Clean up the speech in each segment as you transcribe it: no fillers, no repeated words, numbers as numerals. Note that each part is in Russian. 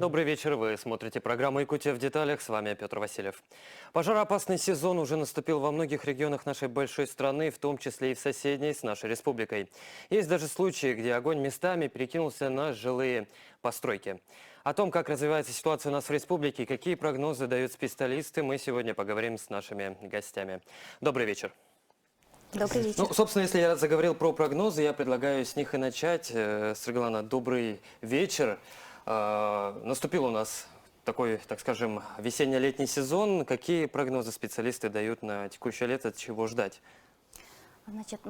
Добрый вечер, вы смотрите программу «Якутия в деталях», с вами Петр Васильев. Пожароопасный сезон уже наступил во многих регионах нашей большой страны, в том числе и в соседней с нашей республикой. Есть даже случаи, где огонь местами перекинулся на жилые постройки. О том, как развивается ситуация у нас в республике и какие прогнозы дают специалисты, мы сегодня поговорим с нашими гостями. Добрый вечер. Добрый вечер. Ну, собственно, если я заговорил про прогнозы, я предлагаю с них и начать. Светлана, добрый вечер. Наступил у нас такой, так скажем, весенне-летний сезон. Какие прогнозы специалисты дают на текущее лето, чего ждать? Значит,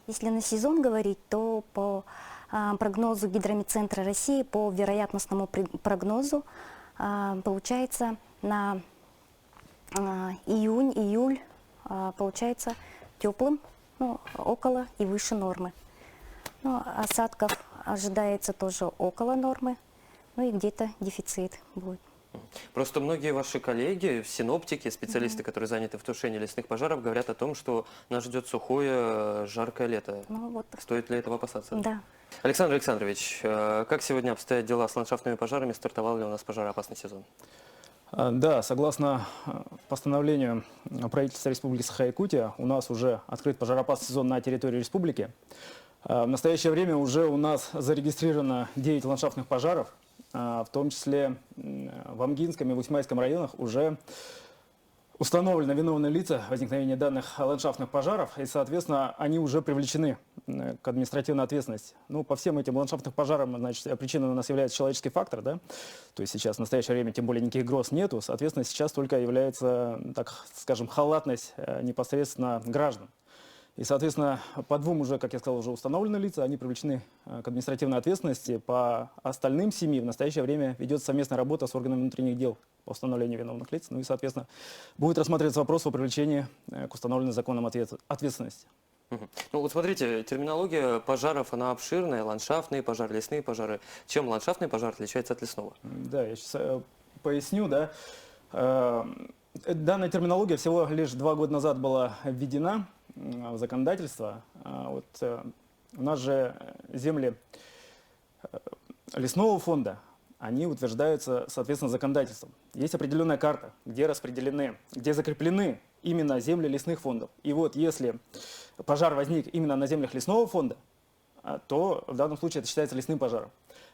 если на сезон говорить, то по прогнозу Гидрометцентра России, по вероятностному прогнозу, получается на июнь-июль получается теплым, ну, около и выше нормы. Ну, осадков ожидается тоже около нормы, ну и где-то дефицит будет. Просто многие ваши коллеги, синоптики, специалисты, которые заняты в тушении лесных пожаров, говорят о том, что нас ждет сухое, жаркое лето. Ну, вот. Стоит ли этого опасаться? Да. Александр Александрович, как сегодня обстоят дела с ландшафтными пожарами? Стартовал ли у нас пожароопасный сезон? Да, согласно постановлению правительства Республики Саха-Якутия, у нас уже открыт пожароопасный сезон на территории республики. В настоящее время уже у нас зарегистрировано 9 ландшафтных пожаров, в том числе в Амгинском и в Усьмайском районах уже установлены виновные лица возникновения данных ландшафтных пожаров, и, соответственно, они уже привлечены к административной ответственности. Ну, по всем этим ландшафтным пожарам, значит, причиной у нас является человеческий фактор, да? То есть сейчас в настоящее время тем более никаких гроз нету, соответственно, сейчас только является, так скажем, халатность непосредственно граждан. И, соответственно, по двум уже, как я сказал, уже установлены лица, они привлечены к административной ответственности. По остальным 7 в настоящее время ведется совместная работа с органами внутренних дел по установлению виновных лиц. Ну и, соответственно, будет рассматриваться вопрос о привлечении к установленной законом ответственности. Ну вот смотрите, терминология пожаров, она обширная, ландшафтные пожары, лесные пожары. Чем ландшафтный пожар отличается от лесного? Да, я сейчас поясню, да. Данная терминология всего лишь 2 года назад была введена в законодательство. Вот, у нас же земли лесного фонда, они утверждаются, соответственно, законодательством. Есть определенная карта, где закреплены именно земли лесных фондов. И вот если пожар возник именно на землях лесного фонда, то в данном случае это считается лесным пожаром.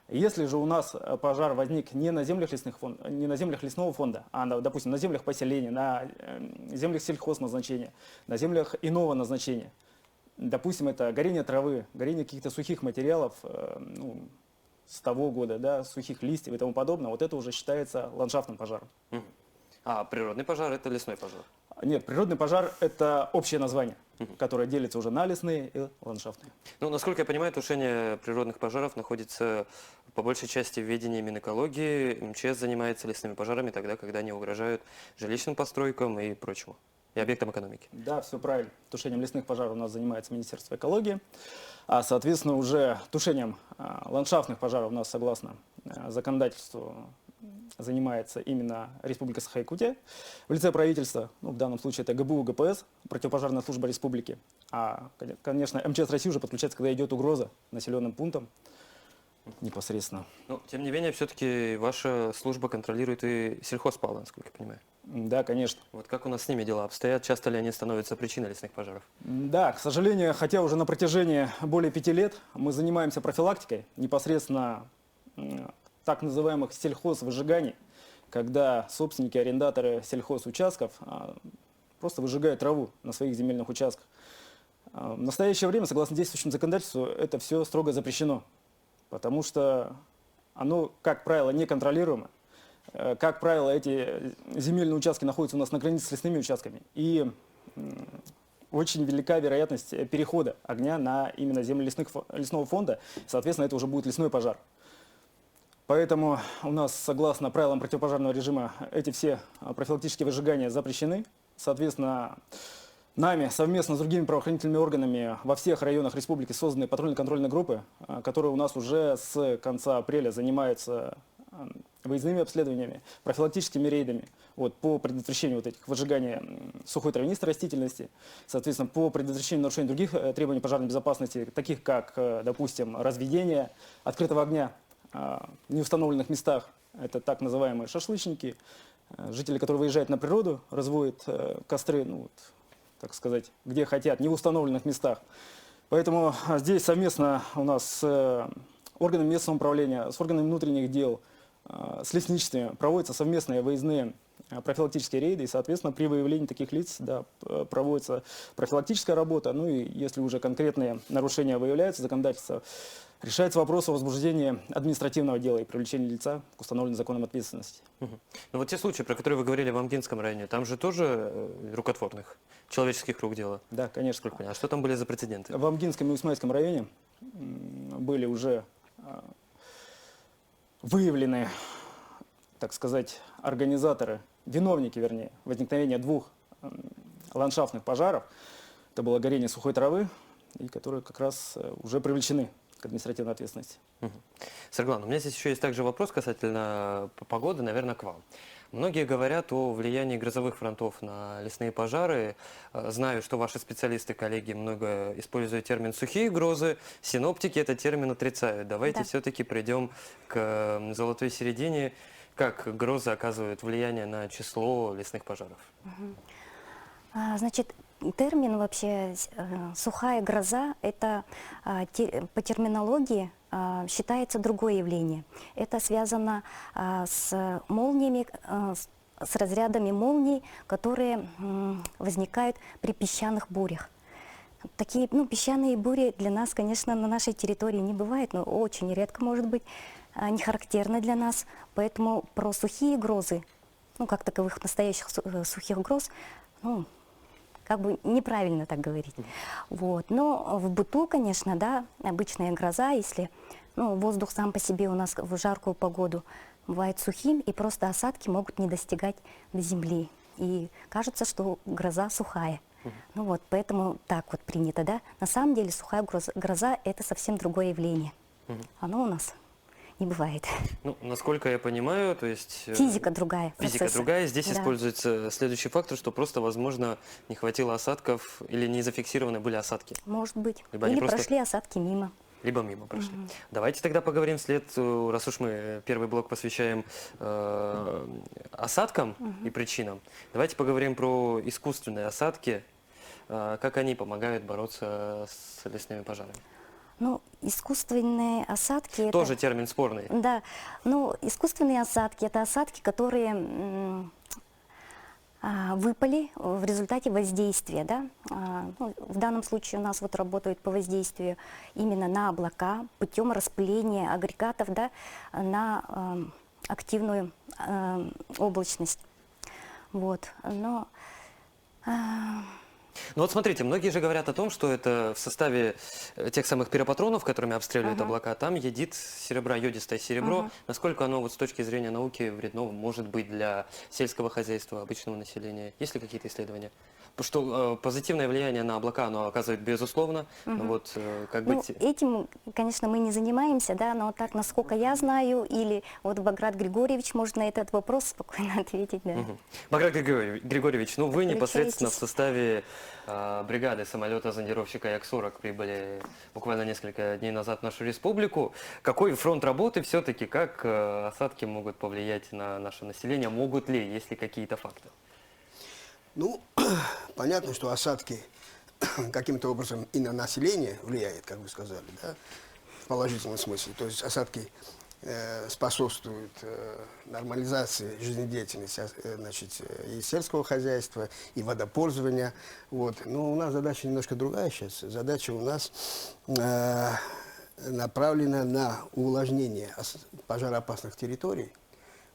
Если же у нас пожар возник не на землях лесного фонда, а, допустим, на землях поселения, на землях сельхозназначения, на землях иного назначения, допустим, это горение травы, горение каких-то сухих материалов, ну, с того года, да, сухих листьев и тому подобное, вот это уже считается ландшафтным пожаром. А природный пожар – это лесной пожар? Нет, природный пожар – это общее название, которое делится уже на лесные и ландшафтные. Ну, насколько я понимаю, тушение природных пожаров находится по большей части в ведении Минэкологии. МЧС занимается лесными пожарами тогда, когда они угрожают жилищным постройкам и прочему, и объектам экономики. Да, все правильно. Тушением лесных пожаров у нас занимается Министерство экологии. А, соответственно, уже тушением ландшафтных пожаров у нас, согласно законодательству, занимается именно Республика Саха-Якутия в лице правительства, ну, в данном случае это ГБУ, ГПС, противопожарная служба республики. А, конечно, МЧС России уже подключается, когда идет угроза населенным пунктам непосредственно. Но, тем не менее, все-таки ваша служба контролирует и сельхозпалы, насколько я понимаю. Да, конечно. Вот как у нас с ними дела обстоят? Часто ли они становятся причиной лесных пожаров? Да, к сожалению, хотя уже на протяжении более 5 лет мы занимаемся профилактикой непосредственно так называемых сельхозвыжиганий, когда собственники, арендаторы сельхозучастков просто выжигают траву на своих земельных участках. В настоящее время, согласно действующему законодательству, это все строго запрещено, потому что оно, как правило, неконтролируемо. Как правило, эти земельные участки находятся у нас на границе с лесными участками, и очень велика вероятность перехода огня на именно земли лесного фонда, соответственно, это уже будет лесной пожар. Поэтому у нас, согласно правилам противопожарного режима, эти все профилактические выжигания запрещены. Соответственно, нами совместно с другими правоохранительными органами во всех районах республики созданы патрульно-контрольные группы, которые у нас уже с конца апреля занимаются выездными обследованиями, профилактическими рейдами вот, по предотвращению вот этих выжигания сухой травянистой растительности, соответственно, по предотвращению нарушений других требований пожарной безопасности, таких как, допустим, разведение открытого огня в неустановленных местах это так называемые шашлычники, жители, которые выезжают на природу, разводят костры, ну, вот, так сказать, где хотят, не в установленных местах. Поэтому здесь совместно у нас с органами местного управления, с органами внутренних дел, с лесничествами проводятся совместные выездные профилактические рейды, и, соответственно, при выявлении таких лиц, да, проводится профилактическая работа, ну и если уже конкретные нарушения выявляются, законодательство, решается вопрос о возбуждении административного дела и привлечении лица к установленной законом ответственности. Мгм. Ну вот те случаи, про которые вы говорили в Амгинском районе, там же тоже рукотворных, человеческих рук дело. Да, конечно. Сколько понятно. А что там были за прецеденты? В Амгинском и Усмайском районе были уже выявлены, так сказать, организаторы, виновники, вернее, возникновения двух ландшафтных пожаров. Это было горение сухой травы, и которые как раз уже привлечены к административной ответственности. Сарглан, у меня здесь еще есть также вопрос касательно погоды, наверное, к вам. Многие говорят о влиянии грозовых фронтов на лесные пожары. Знаю, что ваши специалисты, коллеги, много используют термин «сухие грозы». Синоптики этот термин отрицают. Давайте Да. все-таки придем к золотой середине. Как грозы оказывают влияние на число лесных пожаров? Значит, термин вообще «сухая гроза» – это по терминологии считается другое явление. Это связано с молниями, с разрядами молний, которые возникают при песчаных бурях. Такие, песчаные бури для нас, конечно, на нашей территории не бывает, но очень редко, может быть, не характерны для нас. Поэтому про сухие грозы, как таковых настоящих сухих гроз, как бы неправильно так говорить. Вот. Но в быту, конечно, да, обычная гроза, если воздух сам по себе у нас в жаркую погоду бывает сухим, и просто осадки могут не достигать до земли. И кажется, что гроза сухая. Поэтому так вот принято, да. На самом деле сухая гроза – это совсем другое явление. Оно у нас не бывает. Ну, насколько я понимаю, то есть... Физика другая. Физика процессы. другая. Здесь Да. используется следующий фактор, что просто, возможно, не хватило осадков или не зафиксированы были осадки. Может быть. Либо они Или просто- прошли осадки мимо. Либо мимо прошли. Давайте тогда поговорим вслед, раз уж мы первый блок посвящаем осадкам и причинам. Давайте поговорим про искусственные осадки, как они помогают бороться с лесными пожарами. Искусственные осадки… Тоже термин спорный. Да, искусственные осадки – это осадки, которые выпали в результате воздействия, да. В данном случае у нас вот работают по воздействию именно на облака путем распыления агрегатов, да, на активную облачность. Вот. Но Ну вот смотрите, многие же говорят о том, что это в составе тех самых пиропатронов, которыми обстреливают облака, там ядит серебра, йодистое серебро. Насколько оно вот с точки зрения науки вредно может быть для сельского хозяйства, обычного населения? Есть ли какие-то исследования? Потому что позитивное влияние на облака оно оказывает безусловно. Но вот как быть... этим, конечно, мы не занимаемся, да, но так, насколько я знаю, или вот Баграт Григорьевич может на этот вопрос спокойно ответить, да. Баграт Григорьевич, ну вы непосредственно в Подключайтесь. составе бригады самолета-зондировщика Як-40 прибыли буквально несколько дней назад в нашу республику. Какой фронт работы все-таки, как осадки могут повлиять на наше население, могут ли, есть ли какие-то факты? Ну, понятно, что осадки каким-то образом и на население влияют, как вы сказали, да, в положительном смысле. То есть осадки способствуют нормализации жизнедеятельности, значит, и сельского хозяйства, и водопользования. Вот. Но у нас задача немножко другая сейчас. Задача у нас направлена на увлажнение пожароопасных территорий.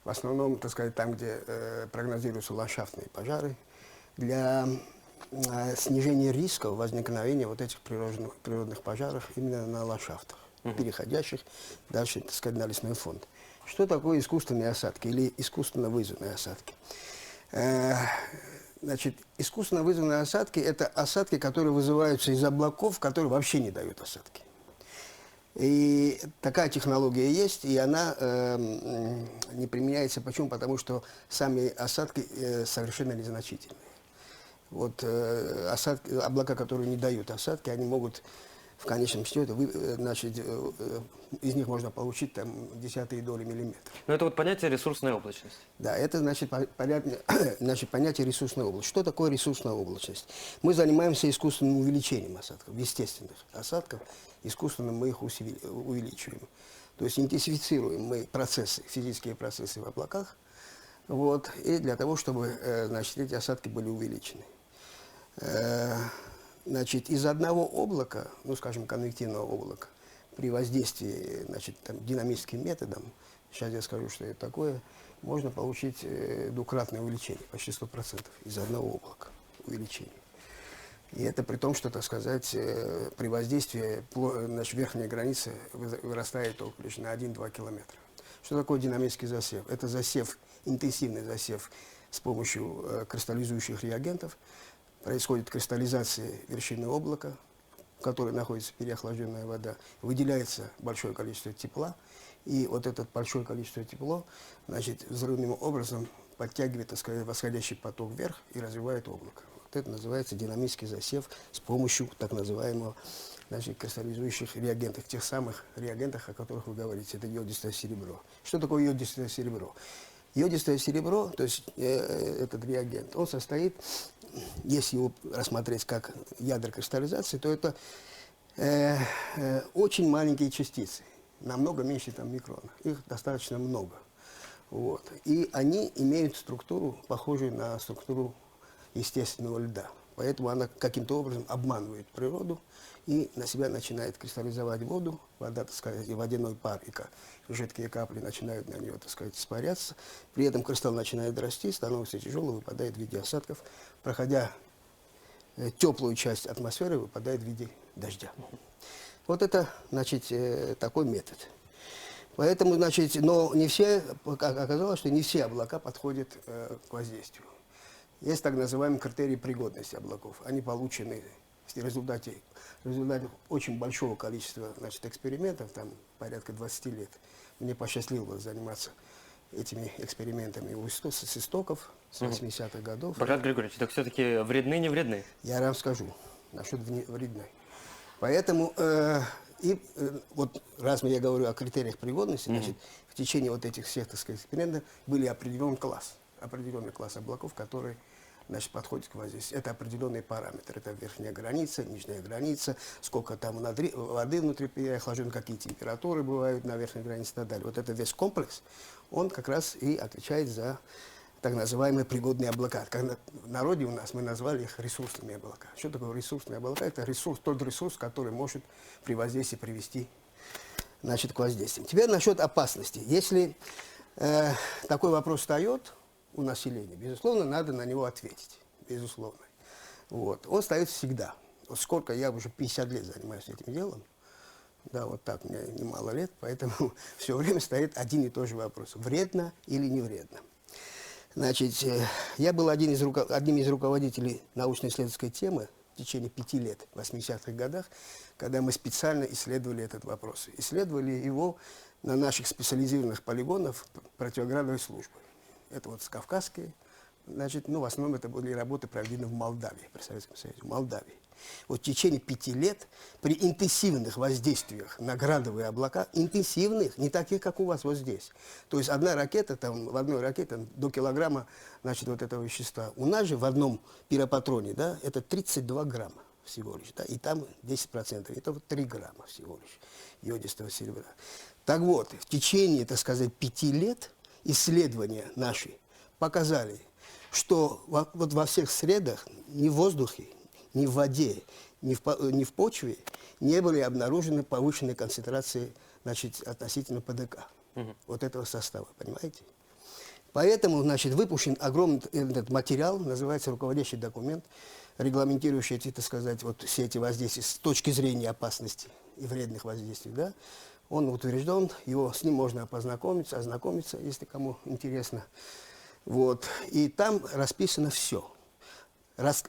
В основном, так сказать, там, где прогнозируются ландшафтные пожары, для снижения риска возникновения вот этих природных пожаров именно на ландшафтах, переходящих дальше, так сказать, на лесной фонд. Что такое искусственные осадки или искусственно вызванные осадки? Значит, искусственно вызванные осадки – это осадки, которые вызываются из облаков, которые вообще не дают осадки. И такая технология есть, и она не применяется. Почему? Потому что сами осадки совершенно незначительные. Вот облака, которые не дают осадки, они могут в конечном счете, из них можно получить там десятые доли миллиметра. Но это вот понятие ресурсная облачность. Да, это значит, понятие ресурсной облачности. Что такое ресурсная облачность? Мы занимаемся искусственным увеличением осадков, естественных осадков. Искусственно мы их увеличиваем. То есть интенсифицируем мы процессы, физические процессы в облаках, вот, и для того, чтобы эти осадки были увеличены. Значит, из одного облака, ну, скажем, конвективного облака, при воздействии, динамическим методом, сейчас я скажу, что это такое, можно получить двукратное увеличение, почти 100% из одного облака увеличения. И это при том, что, так сказать, при воздействии верхняя граница вырастает только лишь на 1-2 километра. Что такое динамический засев? Это засев, интенсивный засев с помощью кристаллизующих реагентов. Происходит кристаллизация вершины облака, в которой находится переохлажденная вода, выделяется большое количество тепла, и вот это большое количество тепла, взрывным образом подтягивает, так сказать, восходящий поток вверх и развивает облако. Вот это называется динамический засев с помощью так называемого кристаллизующих реагентов, тех самых реагентов, о которых вы говорите, это йодистое серебро. Что такое йодистое серебро? Йодистое серебро, то есть этот реагент, он состоит, если его рассмотреть как ядро кристаллизации, то это очень маленькие частицы, намного меньше микрона. Их достаточно много. Вот. И они имеют структуру, похожую на структуру естественного льда. Поэтому она каким-то образом обманывает природу и на себя начинает кристаллизовать воду. Вода, так сказать, и водяной пар, и жидкие капли начинают на нее, так сказать, испаряться. При этом кристалл начинает расти, становится тяжелым, выпадает в виде осадков. Проходя теплую часть атмосферы, выпадает в виде дождя. Вот это, такой метод. Поэтому, но не все, оказалось, что не все облака подходят к воздействию. Есть так называемые критерии пригодности облаков. Они получены в результате очень большого количества экспериментов, там порядка 20 лет. Мне посчастливилось заниматься этими экспериментами с истоков, с 80-х годов. Баграт Григорьевич, так все-таки вредны, не вредны? Я вам скажу насчет вредны. Поэтому, вот раз я говорю о критериях пригодности, в течение вот этих всех, так сказать, экспериментов были определенный класс облаков, которые подходит к воздействию. Это определенные параметры. Это верхняя граница, нижняя граница, сколько там воды внутри переохлаждена, какие температуры бывают на верхней границе и так далее. Вот это весь комплекс, он как раз и отвечает за так называемые пригодные облака. В народе у нас мы назвали их ресурсными облака. Что такое ресурсные облака? Это тот ресурс, который может при воздействии привести к воздействию. Теперь насчет опасности. Если такой вопрос встает у населения, безусловно, надо на него ответить. Безусловно. Вот. Он стоит всегда. Вот сколько я уже 50 лет занимаюсь этим делом, да, вот так, мне немало лет, поэтому все время стоит один и тот же вопрос. Вредно или не вредно? Я был одним из руководителей научно-исследовательской темы в течение 5 лет, в 80-х годах, когда мы специально исследовали этот вопрос. Исследовали его на наших специализированных полигонах противоградовой службы. Это вот Кавказские, в основном это были работы, проведены в Молдавии, при Советском Союзе, в Молдавии. Вот в течение 5 лет при интенсивных воздействиях на градовые облака, интенсивных, не таких, как у вас вот здесь. То есть одна ракета, в одной ракете до килограмма, вот этого вещества. У нас же в одном пиропатроне, да, это 32 грамма всего лишь, да, и там 10%, это вот 3 грамма всего лишь йодистого серебра. Так вот, в течение, так сказать, 5 лет исследования наши показали, что вот во всех средах, ни в воздухе, ни в воде, ни в почве не были обнаружены повышенные концентрации относительно ПДК, вот этого состава, понимаете? Поэтому, выпущен огромный этот материал, называется руководящий документ, регламентирующий эти, так сказать, вот все эти воздействия с точки зрения опасности и вредных воздействий, да? Он утвержден, с ним можно ознакомиться, если кому интересно. Вот. И там расписано все.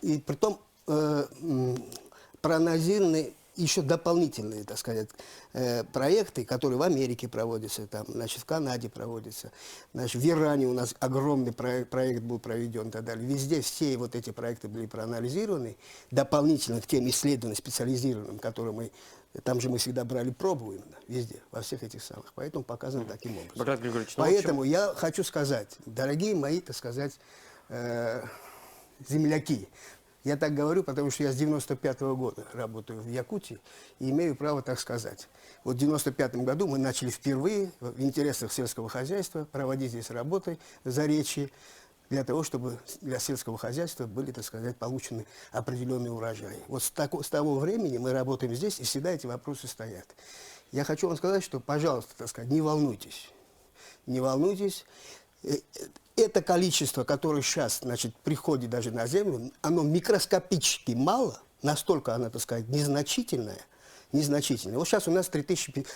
И притом проанализированы еще дополнительные, так сказать, проекты, которые в Америке проводятся, там, значит, в Канаде проводятся, значит, в Иране у нас огромный проект был проведен и так далее. Везде все вот эти проекты были проанализированы, дополнительно к тем исследованиям специализированным, которые мы, там же мы всегда брали пробу именно, везде, во всех этих самых, поэтому показано таким образом. Баграт Григорьевич, ну, Поэтому я хочу сказать, дорогие мои, так сказать, земляки, я так говорю, потому что я с 95-го года работаю в Якутии и имею право так сказать. Вот в 95-м году мы начали впервые в интересах сельского хозяйства проводить здесь работы в Заречье для того, чтобы для сельского хозяйства были, так сказать, получены определенные урожаи. Вот с того времени мы работаем здесь, и всегда эти вопросы стоят. Я хочу вам сказать, что, пожалуйста, так сказать, не волнуйтесь. Не волнуйтесь. Это количество, которое сейчас, значит, приходит даже на Землю, оно микроскопически мало, настолько оно, так сказать, незначительное. Вот сейчас у нас 5000,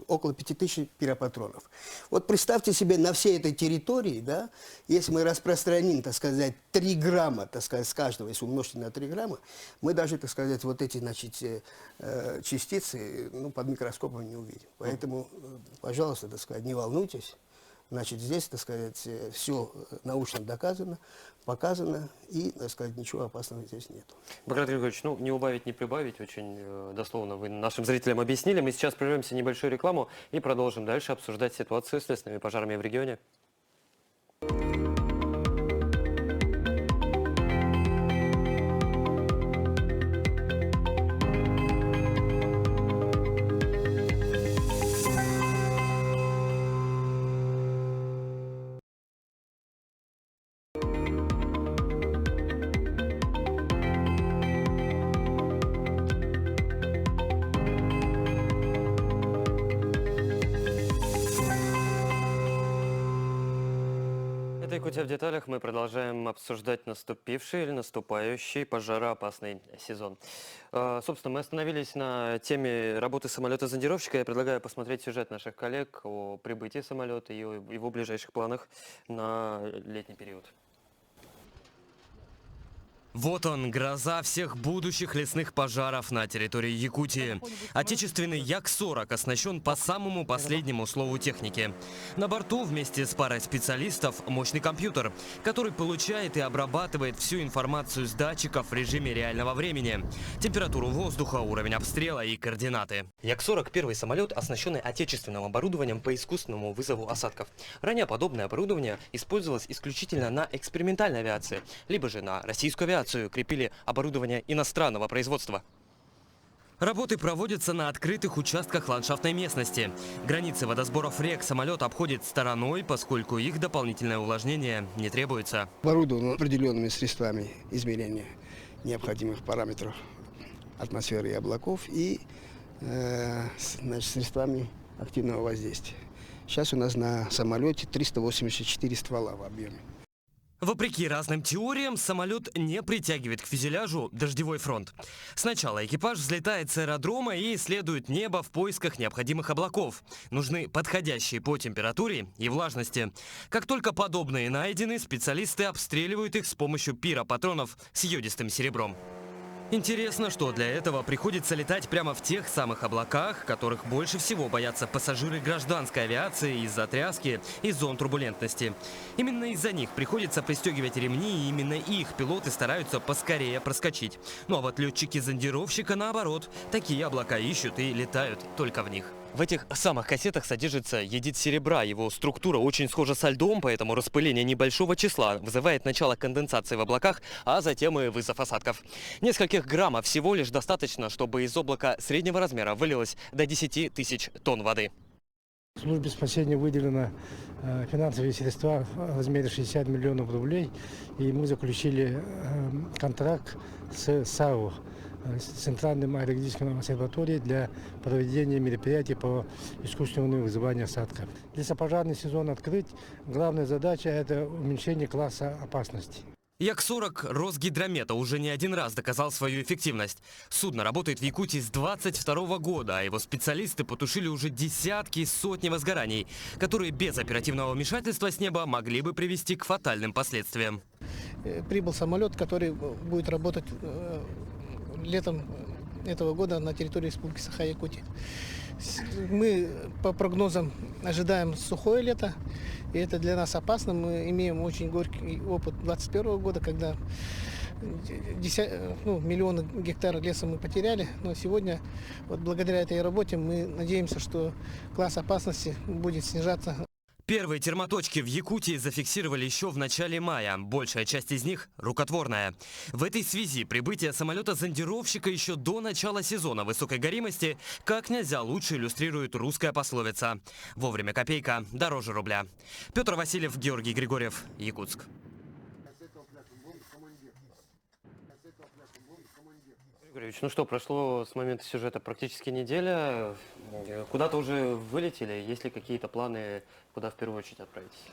около 5000 пиропатронов. Вот представьте себе, на всей этой территории, да, если мы распространим, так сказать, 3 грамма, так сказать, с каждого, если умножить на 3 грамма, мы даже, так сказать, вот эти, значит, частицы, ну, под микроскопом не увидим. Поэтому, пожалуйста, так сказать, не волнуйтесь. Значит, здесь, так сказать, все научно доказано, показано, и, так сказать, ничего опасного здесь нет. Баграт Григорьевич, ну, не убавить, не прибавить, очень дословно вы нашим зрителям объяснили. Мы сейчас прервемся небольшую рекламу и продолжим дальше обсуждать ситуацию с лесными пожарами в регионе. Это «Якутия в деталях». Мы продолжаем обсуждать наступивший или наступающий пожароопасный сезон. Собственно, мы остановились на теме работы самолета-зондировщика. Я предлагаю посмотреть сюжет наших коллег о прибытии самолета и о его ближайших планах на летний период. Вот он, гроза всех будущих лесных пожаров на территории Якутии. Отечественный Як-40 оснащен по самому последнему слову техники. На борту вместе с парой специалистов мощный компьютер, который получает и обрабатывает всю информацию с датчиков в режиме реального времени. Температуру воздуха, уровень обстрела и координаты. Як-40 – первый самолет, оснащенный отечественным оборудованием по искусственному вызову осадков. Ранее подобное оборудование использовалось исключительно на экспериментальной авиации, либо же на российскую авиацию. Крепили оборудование иностранного производства. Работы проводятся на открытых участках ландшафтной местности. Границы водосборов рек самолет обходит стороной, поскольку их дополнительное увлажнение не требуется. Оборудован определенными средствами измерения необходимых параметров атмосферы и облаков и значит, средствами активного воздействия. Сейчас у нас на самолете 384 ствола в объеме. Вопреки разным теориям, самолет не притягивает к фюзеляжу дождевой фронт. Сначала экипаж взлетает с аэродрома и исследует небо в поисках необходимых облаков. Нужны подходящие по температуре и влажности. Как только подобные найдены, специалисты обстреливают их с помощью пиропатронов с йодистым серебром. Интересно, что для этого приходится летать прямо в тех самых облаках, которых больше всего боятся пассажиры гражданской авиации из-за тряски и зон турбулентности. Именно из-за них приходится пристегивать ремни, и именно их пилоты стараются поскорее проскочить. Ну а вот летчики-зондировщика, наоборот, такие облака ищут и летают только в них. В этих самых кассетах содержится йодид серебра. Его структура очень схожа со льдом, поэтому распыление небольшого числа вызывает начало конденсации в облаках, а затем и вызов осадков. Нескольких граммов всего лишь достаточно, чтобы из облака среднего размера вылилось до 10 тысяч тонн воды. Службе спасения выделено финансовые средства в размере 60 миллионов рублей, и мы заключили контракт с САУ, с Центральным аэрологическим обсерваторией, для проведения мероприятий по искусственному вызыванию осадков. Лесопожарный сезон открыть. Главная задача – это уменьшение класса опасности. Як-40 Росгидромета уже не один раз доказал свою эффективность. Судно работает в Якутии с 22 года, а его специалисты потушили уже десятки и сотни возгораний, которые без оперативного вмешательства с неба могли бы привести к фатальным последствиям. Прибыл самолет, который будет работать летом этого года на территории Республики Саха-Якутия. Мы по прогнозам ожидаем сухое лето, и это для нас опасно. Мы имеем очень горький опыт 2021 года, когда миллионы гектаров леса мы потеряли. Но сегодня, вот благодаря этой работе, мы надеемся, что класс опасности будет снижаться. Первые термоточки в Якутии зафиксировали еще в начале мая. Большая часть из них рукотворная. В этой связи прибытие самолета-зондировщика еще до начала сезона высокой горимости как нельзя лучше иллюстрирует русская пословица: «Вовремя копейка дороже рубля». Петр Васильев, Георгий Григорьев, Якутск. Григорьевич, ну что, прошло с момента сюжета практически неделя. Куда-то уже вылетели? Есть ли какие-то планы, куда в первую очередь отправитесь?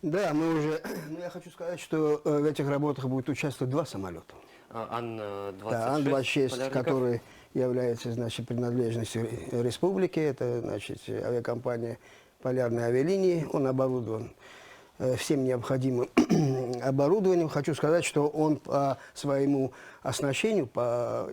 Да, мы уже... Ну, я хочу сказать, что в этих работах будет участвовать 2 самолета. Ан-26, Да, Ан-26, полярников. который является, значит, принадлежностью республики. Это, значит, авиакомпания «Полярные авиалинии». Он оборудован всем необходимым оборудованием. Хочу сказать, что он по своему оснащению, по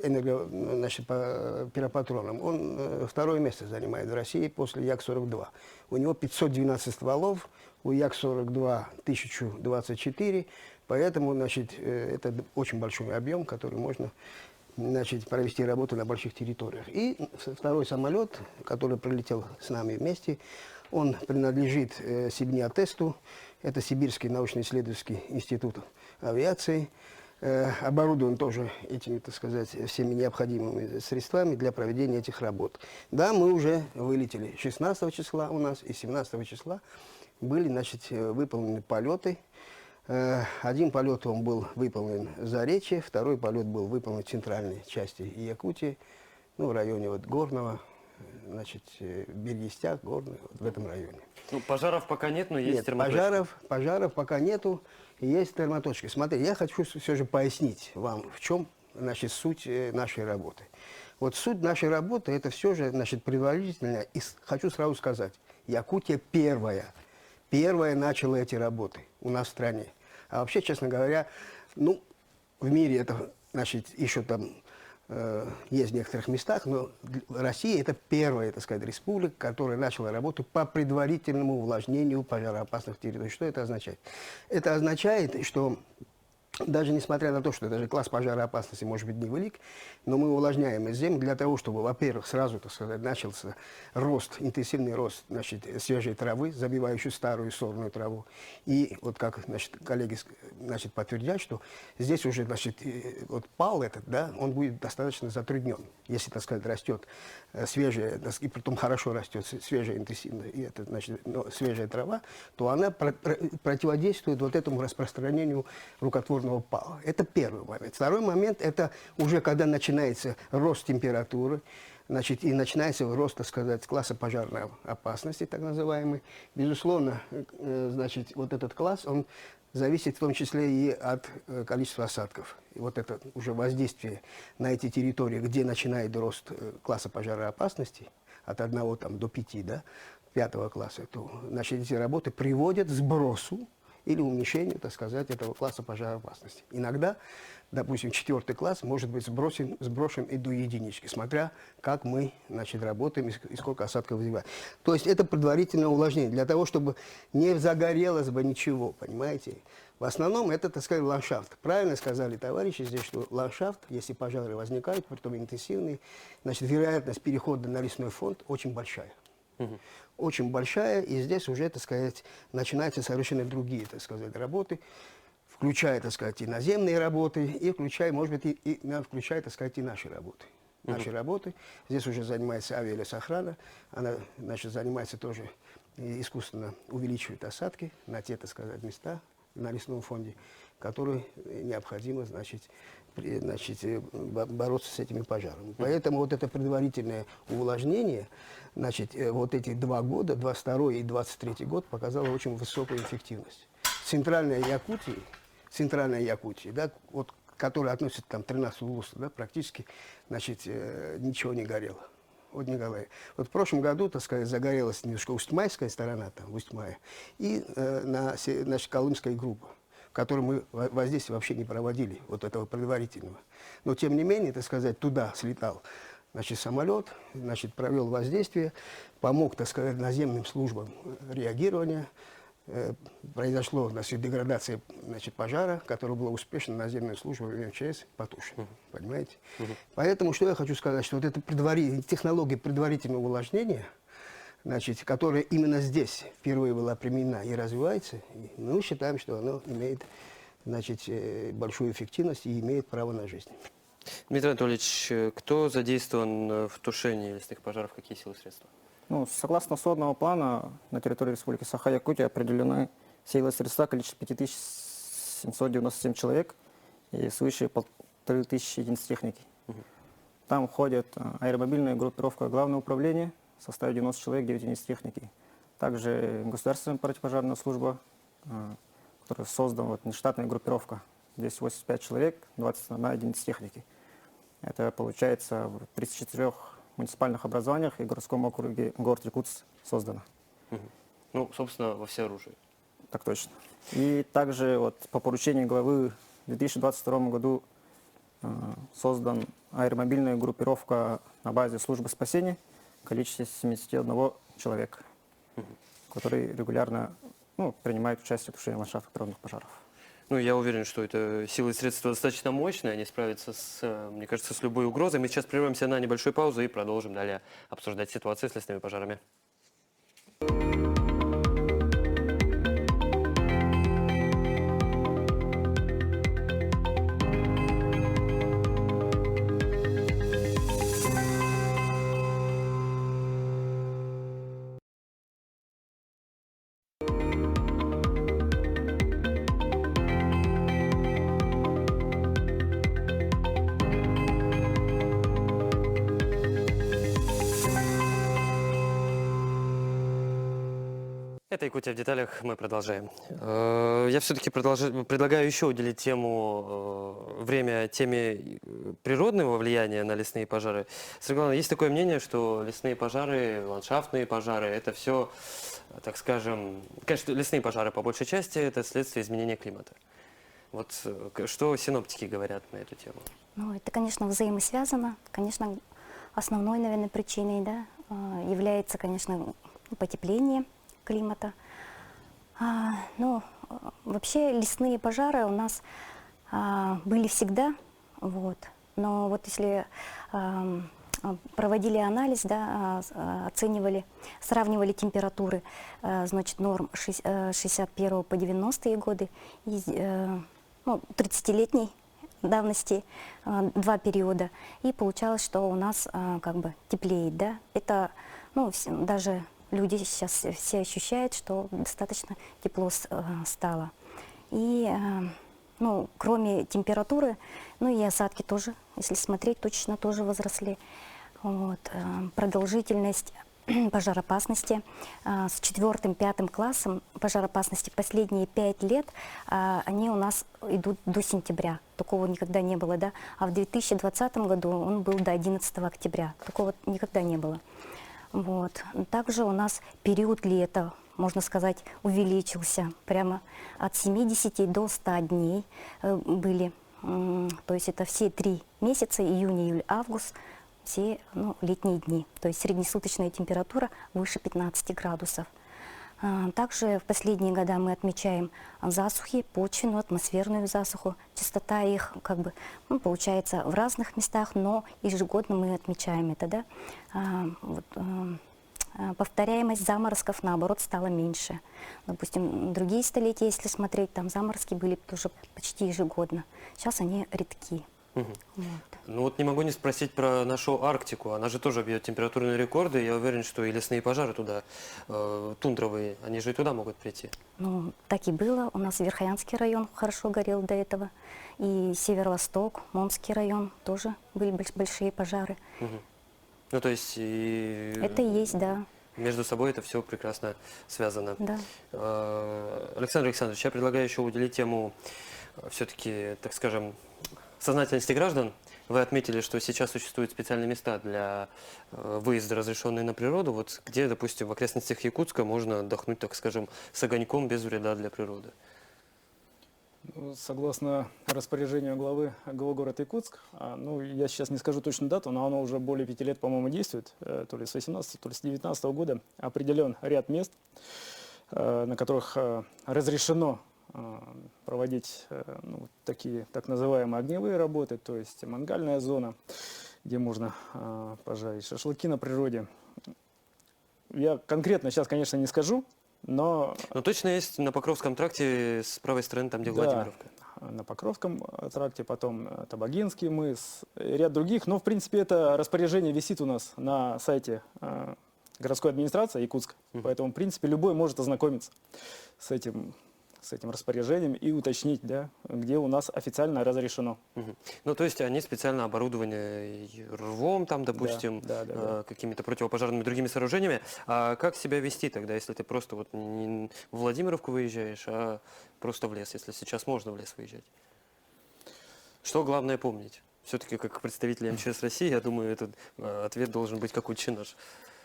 пиропатронам, он 2-е место занимает в России после Як-42. У него 512 стволов, у Як-42 1024, поэтому, значит, это очень большой объем, который можно, значит, провести работу на больших территориях. И 2-й самолет, который прилетел с нами вместе, он принадлежит Сибниатесту, это Сибирский научно-исследовательский институт авиации, оборудован тоже этими, так сказать, всеми необходимыми средствами для проведения этих работ. Да, мы уже вылетели 16 числа у нас, и 17 числа были, значит, выполнены полеты. 1 полет он был выполнен в Заречье, 2-й полет был выполнен в центральной части Якутии, ну, в районе вот Горного, значит, Бельестяк, Горный, вот в этом районе. Ну, пожаров пока нет, но есть Нет, термоточки. пожаров пока нету, есть термоточки. Смотри, я хочу все же пояснить вам, в чем, значит, суть нашей работы. Вот суть нашей работы, это все же, значит, предварительно, и хочу сразу сказать, Якутия первая начала эти работы у нас в стране. А вообще, честно говоря, ну, в мире это, значит, еще там есть в некоторых местах, но Россия это первая, так сказать, республика, которая начала работу по предварительному увлажнению пожароопасных территорий. Что это означает? Это означает, что даже несмотря на то, что даже класс пожароопасности может быть невелик, но мы увлажняем землю для того, чтобы, во-первых, сразу, так сказать, начался рост, интенсивный рост, значит, свежей травы, забивающей старую сорную траву. И вот как, значит, коллеги, значит, подтвердят, что здесь уже, значит, вот пал этот, да, он будет достаточно затруднен, если, так сказать, растет свежая, и притом хорошо растет свежая, интенсивная, и это, значит, свежая трава, то она противодействует вот этому распространению рукотворного пала. Это первый момент. Второй момент, это уже когда начинается рост температуры, значит, и начинается рост, так сказать, класса пожарной опасности, так называемый. Безусловно, значит, вот этот класс, он зависит в том числе и от количества осадков. И вот это уже воздействие на эти территории, где начинает рост класса пожарной опасности, от 1 там, до 5, да, 5 класса, то, значит, эти работы приводят к сбросу или уменьшению, так сказать, этого класса пожароопасности. Иногда, допустим, 4 класс может быть сброшен и до единички, смотря как мы, значит, работаем и сколько осадков вызываем. То есть это предварительное увлажнение, для того, чтобы не загорелось бы ничего, понимаете? В основном это, так сказать, ландшафт. Правильно сказали товарищи здесь, что ландшафт, если пожары возникают, притом интенсивные, значит, вероятность перехода на лесной фонд очень большая. Очень большая, и здесь уже, так сказать, начинаются совершенно другие, так сказать, работы, включая, так сказать, и наземные работы, и включая, может быть, включая, так сказать, и наши работы. Наши работы. Здесь уже занимается авиалесохрана, она, значит, занимается тоже искусственно увеличивает осадки на те, так сказать, места на лесном фонде, которые необходимо, значит, бороться с этими пожарами. Поэтому вот это предварительное увлажнение, значит, вот эти 2 года, 22 и 23 год, показало очень высокую эффективность. Центральная Якутия, да, вот, которая относится там 13 улусов, да, практически, значит, ничего не горело. Вот не говоря. Вот в прошлом году, так сказать, загорелась немножко Усть-Майская сторона, там, Усть-Мая, и значит, Колымская группа. в котором мы воздействие вообще не проводили, вот этого предварительного. Но, тем не менее, так сказать, туда слетал, значит, самолет, значит, провел воздействие, помог, так сказать, наземным службам реагирования. Произошло, значит, деградация, значит, пожара, который был успешно наземной службой МЧС потушен. Понимаете? Поэтому, что я хочу сказать, что вот эта технология предварительного увлажнения, значит, которая именно здесь впервые была применена и развивается, и мы считаем, что она имеет, значит, большую эффективность и имеет право на жизнь. Дмитрий Анатольевич, кто задействован в тушении лесных пожаров, какие силы и средства? Ну, согласно сводного плана, на территории Республики Саха-Якутия определены силы и средства количеством 5797 человек и свыше 1500 единиц техники. Там входит аэромобильная группировка Главного управления в составе 90 человек, 9 единиц техники. Также государственная противопожарная служба, которая создана, вот, нештатная группировка. Здесь 85 человек, 21 единица техники. Это получается в 34 муниципальных образованиях и городском округе город Якутск создано. Ну, собственно, во всеоружии. Так точно. И также вот по поручению главы в 2022 году создан аэромобильная группировка на базе службы спасения в количестве 71 человека, которые регулярно, ну, принимают участие в тушении ландшафтных природных пожаров. Ну, я уверен, что это силы и средства достаточно мощные, они справятся, мне кажется, с любой угрозой. Мы сейчас прервемся на небольшую паузу и продолжим далее обсуждать ситуацию с лесными пожарами. Это «Якутия в деталях», мы продолжаем. Я все-таки предлагаю еще уделить время теме природного влияния на лесные пожары. Светлана, есть такое мнение, что лесные пожары, ландшафтные пожары, это все, так скажем, конечно, лесные пожары по большей части это следствие изменения климата. Вот что синоптики говорят на эту тему? Ну, это, конечно, взаимосвязано. Конечно, основной, наверное, причиной, да, является, конечно, потепление климата. Ну, вообще лесные пожары у нас были всегда, вот. Но вот если проводили анализ, да, оценивали, сравнивали температуры, значит, норм 61 по 90-е годы, и, ну, 30-летней давности, два периода, и получалось, что у нас как бы теплеет, да. Это, ну, даже люди сейчас все ощущают, что достаточно тепло стало. И, ну, кроме температуры, ну и осадки тоже, если смотреть, точно тоже возросли. Вот. Продолжительность пожароопасности с 4-5 классом пожароопасности последние 5 лет, они у нас идут до сентября. Такого никогда не было, да. А в 2020 году он был до 11 октября. Такого никогда не было. Вот. Также у нас период лета, можно сказать, увеличился. Прямо от 70 до 100 дней были. То есть это все 3 месяца, июнь, июль, август, все, ну, летние дни. То есть среднесуточная температура выше 15 градусов. Также в последние годы мы отмечаем засухи, почвенную, атмосферную засуху. Частота их, как бы, ну, получается в разных местах, но ежегодно мы отмечаем это, да. Вот, повторяемость заморозков, наоборот, стала меньше. Допустим, другие столетия, если смотреть, там заморозки были тоже почти ежегодно. Сейчас они редки. Вот. Ну вот не могу не спросить про нашу Арктику. Она же тоже бьет температурные рекорды. Я уверен, что и лесные пожары туда, тундровые, они же и туда могут прийти. Ну, так и было. У нас Верхоянский район хорошо горел до этого. И Северо-Восток, Момский район тоже были большие пожары. Ну то есть и... Это и есть, да. Между собой это все прекрасно связано. Да. Александр Александрович, я предлагаю еще уделить тему все-таки, так скажем, сознательности граждан. Вы отметили, что сейчас существуют специальные места для выезда, разрешенные на природу, вот где, допустим, в окрестностях Якутска можно отдохнуть, так скажем, с огоньком без вреда для природы. Ну, согласно распоряжению главы город Якутск, ну, я сейчас не скажу точную дату, но оно уже более 5 лет, по-моему, действует, то ли с 18, то ли с 19 года, определен ряд мест, на которых разрешено проводить ну, такие так называемые огневые работы, то есть мангальная зона, где можно пожарить шашлыки на природе. Я конкретно сейчас, конечно, не скажу, но Но точно есть на Покровском тракте с правой стороны, там, где Владимировка. на Покровском тракте, потом Табагинский мыс, ряд других. Но, в принципе, это распоряжение висит у нас на сайте городской администрации Якутска. Поэтому, в принципе, любой может ознакомиться с этим распоряжением и уточнить, да, где у нас официально разрешено. Мгм. Ну, то есть они специально оборудованы и рвом, там, допустим, да. какими-то противопожарными другими сооружениями. А как себя вести тогда, если ты просто вот не в Владимировку выезжаешь, а просто в лес, если сейчас можно в лес выезжать? Что главное помнить? Все-таки как представитель МЧС России, я думаю, этот ответ должен быть как учи наш.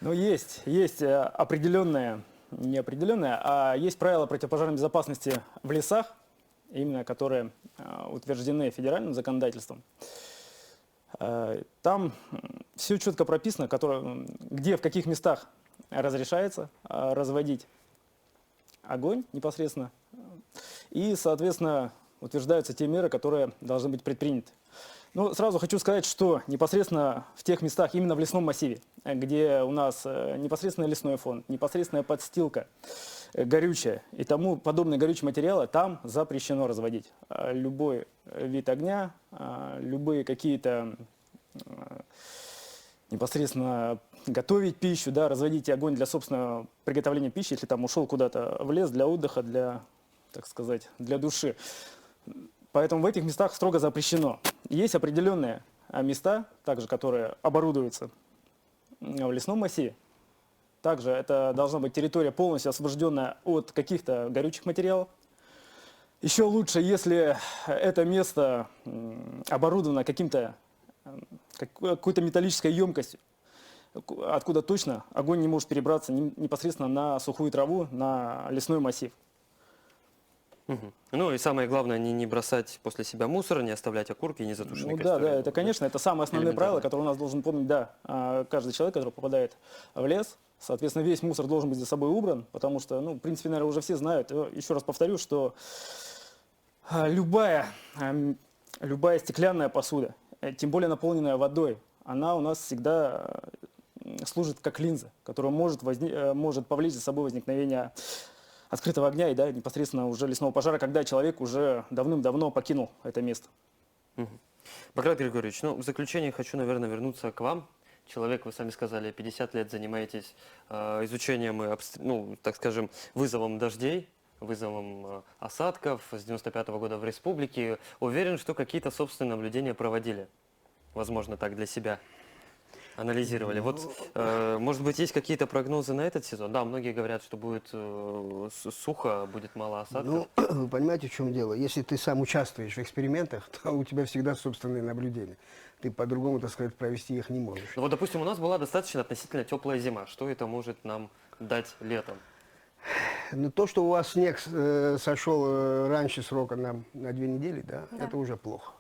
Но есть определенное, не определенное, а есть правила противопожарной безопасности в лесах, именно которые утверждены федеральным законодательством. Там все четко прописано, где, в каких местах разрешается разводить огонь непосредственно. И, соответственно, утверждаются те меры, которые должны быть предприняты. Ну, сразу хочу сказать, что непосредственно в тех местах, именно в лесном массиве, где у нас непосредственно лесной фонд, непосредственная подстилка, горючее и тому подобные горючие материалы, там запрещено разводить. Любой вид огня, любые какие-то непосредственно готовить пищу, да, разводить огонь для собственного приготовления пищи, если там ушел куда-то в лес для отдыха, для, так сказать, для души. Поэтому в этих местах строго запрещено. Есть определенные места, также которые оборудуются в лесном массиве. Также это должна быть территория полностью освобожденная от каких-то горючих материалов. Еще лучше, если это место оборудовано какой-то металлической емкостью, откуда точно огонь не может перебраться непосредственно на сухую траву, на лесной массив. Мгм. Ну и самое главное, не бросать после себя мусор, не оставлять окурки, не затушенные Ну да, костры. это, конечно, это самое основное правило, Элементарно. которое у нас должен помнить, да, каждый человек, который попадает в лес. Соответственно, весь мусор должен быть за собой убран, потому что, ну, в принципе, наверное, уже все знают. Еще раз повторю, что любая стеклянная посуда, тем более наполненная водой, она у нас всегда служит как линза, которая может повлечь за собой возникновение открытого огня и, да, непосредственно уже лесного пожара, когда человек уже давным-давно покинул это место. Баграт Григорьевич, ну, в заключение хочу, наверное, вернуться к вам. Человек, вы сами сказали, 50 лет занимаетесь изучением и, ну, так скажем, вызовом дождей, вызовом осадков с 95-го года в республике. Уверен, что какие-то собственные наблюдения проводили. Возможно, так для себя анализировали. Вот, может быть, есть какие-то прогнозы на этот сезон? Да, многие говорят, что будет сухо, будет мало осадков. Ну, вы понимаете, в чем дело? Если ты сам участвуешь в экспериментах, то у тебя всегда собственные наблюдения. Ты по-другому, так сказать, провести их не можешь. Ну вот, допустим, у нас была достаточно относительно теплая зима. Что это может нам дать летом? Но то, что у вас снег сошел раньше срока на 2 недели, да, это уже плохо.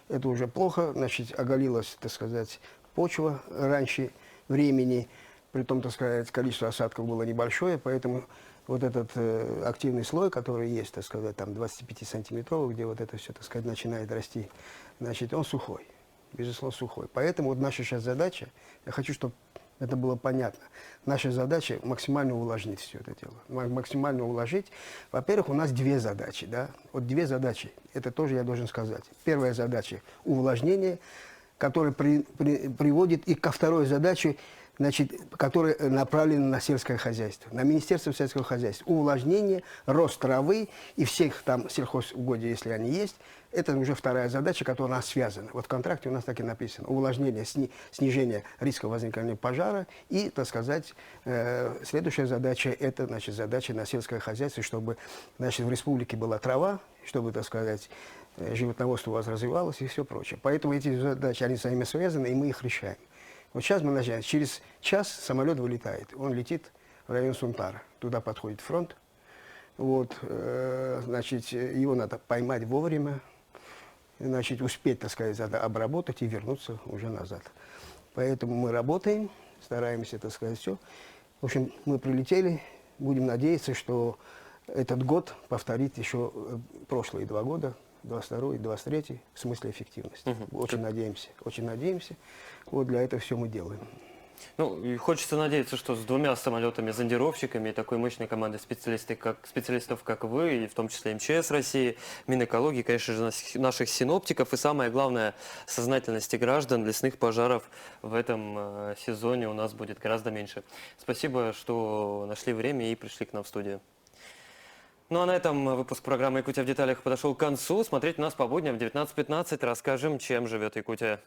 Это уже плохо, значит, оголилась, так сказать, почва раньше времени, при том, так сказать, количество осадков было небольшое, поэтому вот этот активный слой, который есть, так сказать, там 25-сантиметровый, где вот это все, так сказать, начинает расти, значит, он сухой, безусловно, сухой. Поэтому вот наша сейчас задача, я хочу, чтобы это было понятно, наша задача максимально увлажнить все это дело, максимально уложить. Во-первых, у нас 2 задачи, да, вот 2 задачи, это тоже я должен сказать. Первая задача – увлажнение, которое приводит и ко второй задаче, значит, которая направлена на сельское хозяйство, на Министерство сельского хозяйства. Увлажнение, рост травы и всех там сельхозугодий, если они есть, это уже вторая задача, которая у нас связана. Вот в контракте у нас так и написано. Увлажнение, снижение риска возникновения пожара и, так сказать, следующая задача – это, значит, задача на сельское хозяйство, чтобы, значит, в республике была трава, чтобы, так сказать, животноводство у вас развивалось и все прочее. Поэтому эти задачи, они взаимосвязаны, и мы их решаем. Вот сейчас мы начинаем. Через час самолет вылетает. Он летит в район Сунтара. Туда подходит фронт. Вот, значит, его надо поймать вовремя, значит, успеть, так сказать, это обработать и вернуться уже назад. Поэтому мы работаем, стараемся, так сказать, все. В общем, мы прилетели, будем надеяться, что этот год повторит еще прошлые 2 года, 22 и 23, в смысле эффективности. Очень надеемся, очень надеемся. Вот для этого все мы делаем. Ну, и хочется надеяться, что с 2 самолетами-зондировщиками и такой мощной командой специалистов, как вы, и в том числе МЧС России, Минэкологии, конечно же, наших синоптиков, и самое главное, сознательности граждан, лесных пожаров в этом сезоне у нас будет гораздо меньше. Спасибо, что нашли время и пришли к нам в студию. Ну а на этом выпуск программы «Якутия в деталях» подошел к концу. Смотрите нас по будням в 19:15. Расскажем, чем живет Якутия.